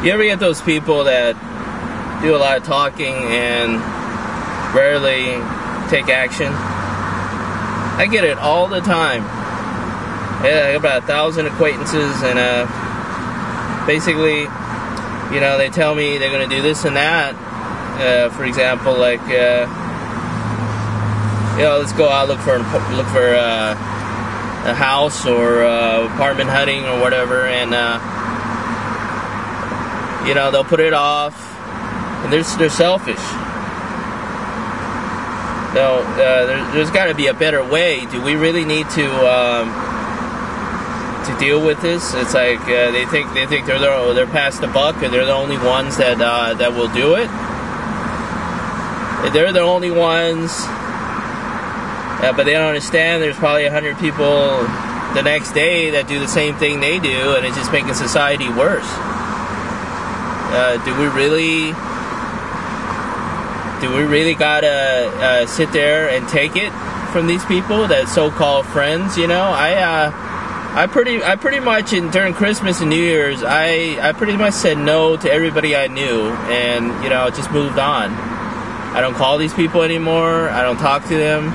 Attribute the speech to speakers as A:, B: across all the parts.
A: You ever get those people that do a lot of talking and rarely take action? I get it all the time. Yeah, I got about 1,000 acquaintances, and basically, you know, they tell me they're going to do this and that. For example, like, you know, let's go out look for a house or apartment hunting or whatever, and you know, they'll put it off, and they're selfish. No, there's got to be a better way. Do we really need to deal with this? It's like they think they're past the buck, and they're the only ones that will do it. They're the only ones, but they don't understand. There's probably 100 people the next day that do the same thing they do, and it's just making society worse. Do we really gotta sit there and take it from these people, that so-called friends? You know, I pretty much during Christmas and New Year's, I pretty much said no to everybody I knew, and you know, just moved on. I don't call these people anymore. I don't talk to them.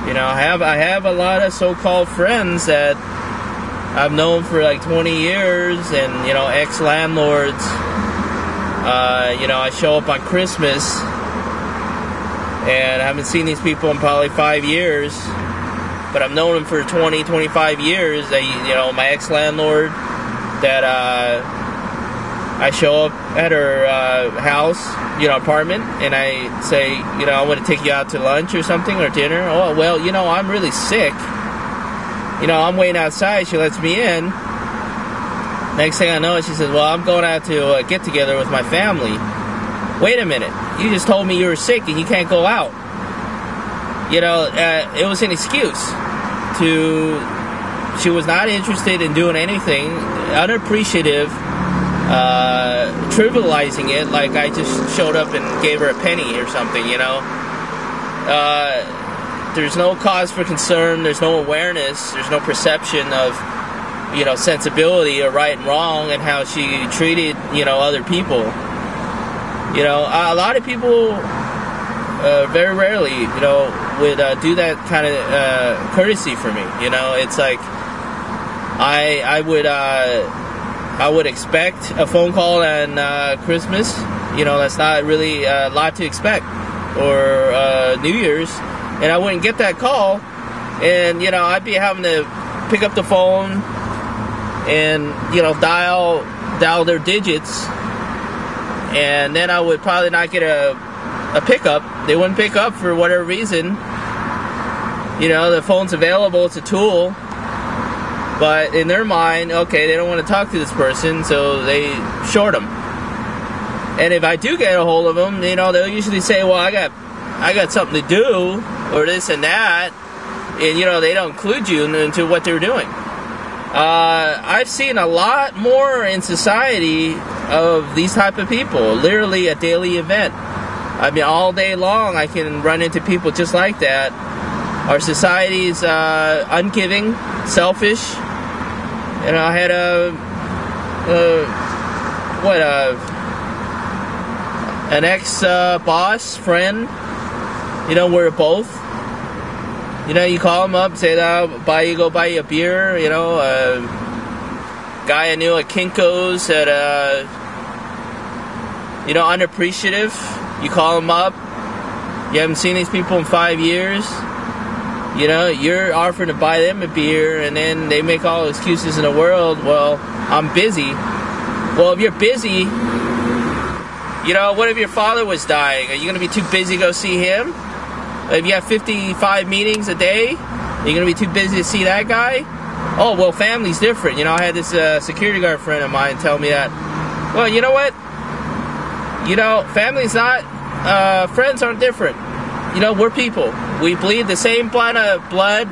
A: You know, I have a lot of so-called friends that I've known for like 20 years, and you know, ex-landlords. You know, I show up on Christmas, and I haven't seen these people in probably 5 years, but I've known them for 20, 25 years. You know, my ex-landlord, that I show up at her house, you know, apartment, and I say, you know, I want to take you out to lunch or something, or dinner. Oh, well, you know, I'm really sick. You know, I'm waiting outside. She lets me in. Next thing I know, she says, well, I'm going out to get together with my family. Wait a minute. You just told me you were sick and you can't go out. You know, it was an excuse. She was not interested in doing anything, unappreciative, trivializing it like I just showed up and gave her a penny or something, you know. There's no cause for concern, there's no awareness, there's no perception of, you know, sensibility or right and wrong, and how she treated, you know, other people. You know, a lot of people, very rarely, you know, would do that kind of courtesy for me. You know, it's like I would expect a phone call on Christmas. You know, that's not really a lot to expect, or New Year's, and I wouldn't get that call, and you know, I'd be having to pick up the phone and, you know, dial their digits, and then I would probably not get a pickup. They wouldn't pick up for whatever reason. You know, the phone's available, it's a tool, but in their mind, okay, they don't want to talk to this person, so they short them. And if I do get a hold of them, you know, they'll usually say, well, I got something to do, or this and that, and you know, they don't include you into what they're doing. I've seen a lot more in society of these type of people, literally a daily event. I mean, all day long I can run into people just like that. Our society's ungiving, selfish. You know, I had an ex-boss friend. You know, we're both. You know, you call him up, say, I'll go buy you a beer. You know, a guy I knew at Kinko's that, you know, unappreciative. You call him up. You haven't seen these people in 5 years. You know, you're offering to buy them a beer, and then they make all the excuses in the world. Well, I'm busy. Well, if you're busy, you know, what if your father was dying? Are you going to be too busy to go see him? If you have 55 meetings a day, are you going to be too busy to see that guy? Oh, well, family's different. You know, I had this security guard friend of mine tell me that. Well, you know what? You know, family's not, friends aren't different. You know, we're people. We bleed the same blood.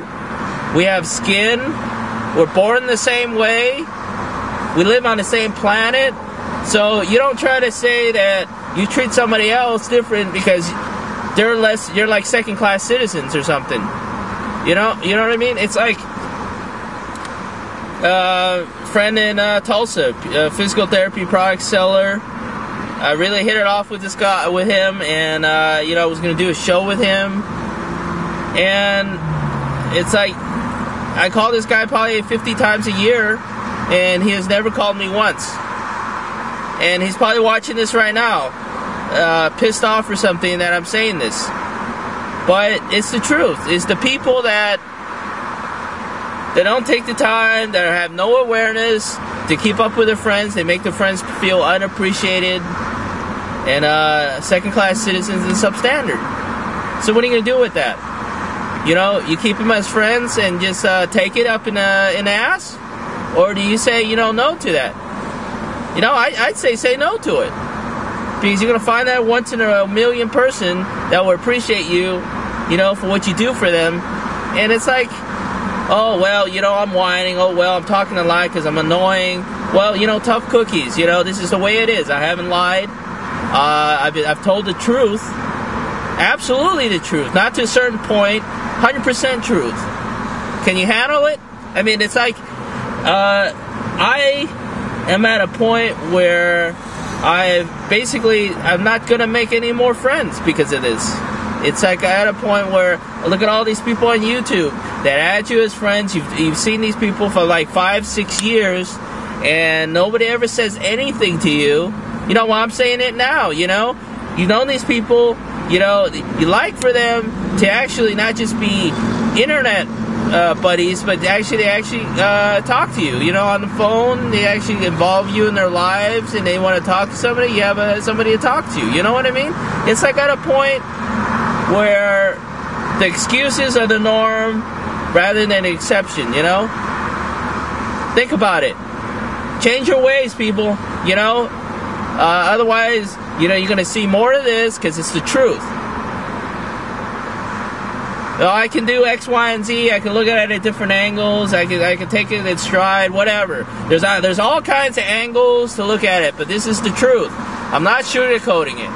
A: We have skin. We're born the same way. We live on the same planet. So you don't try to say that you treat somebody else different because you're like second-class citizens or something. You know what I mean? It's like, friend in Tulsa, physical therapy product seller. I really hit it off with this guy, with him, and you know, I was gonna do a show with him. And it's like, I call this guy probably 50 times a year, and he has never called me once. And he's probably watching this right now, pissed off or something that I'm saying this. But it's the truth. It's the people that don't take the time, that have no awareness to keep up with their friends. They make their friends feel unappreciated and second-class citizens and substandard. So what are you going to do with that? You know, you keep them as friends and just take it up in the ass? Or do you say, you know, no to that? You know, I'd say no to it. Because you're going to find that once in a million person that will appreciate you, you know, for what you do for them. And it's like, oh, well, you know, I'm whining. Oh, well, I'm talking a lie because I'm annoying. Well, you know, tough cookies. You know, this is the way it is. I haven't lied. I've told the truth. Absolutely the truth. Not to a certain point. 100% truth. Can you handle it? I mean, it's like, I am at a point where I'm not going to make any more friends because of this. It's like at a point where, look at all these people on YouTube that add you as friends. You've seen these people for like 5-6 years, and nobody ever says anything to you. You know, well, I'm saying it now, you know? You've known these people, you know, you like for them to actually not just be internet buddies, but they actually talk to you, you know, on the phone. They actually involve you in their lives, and they want to talk to somebody. You have somebody to talk to, you know what I mean? It's like at a point where the excuses are the norm rather than an exception, you know? Think about it. Change your ways, people, you know? Otherwise, you know, you're going to see more of this because it's the truth. Oh, I can do X, Y, and Z. I can look at it at different angles. I can take it in stride, whatever. There's all kinds of angles to look at it, but this is the truth. I'm not sugarcoating it.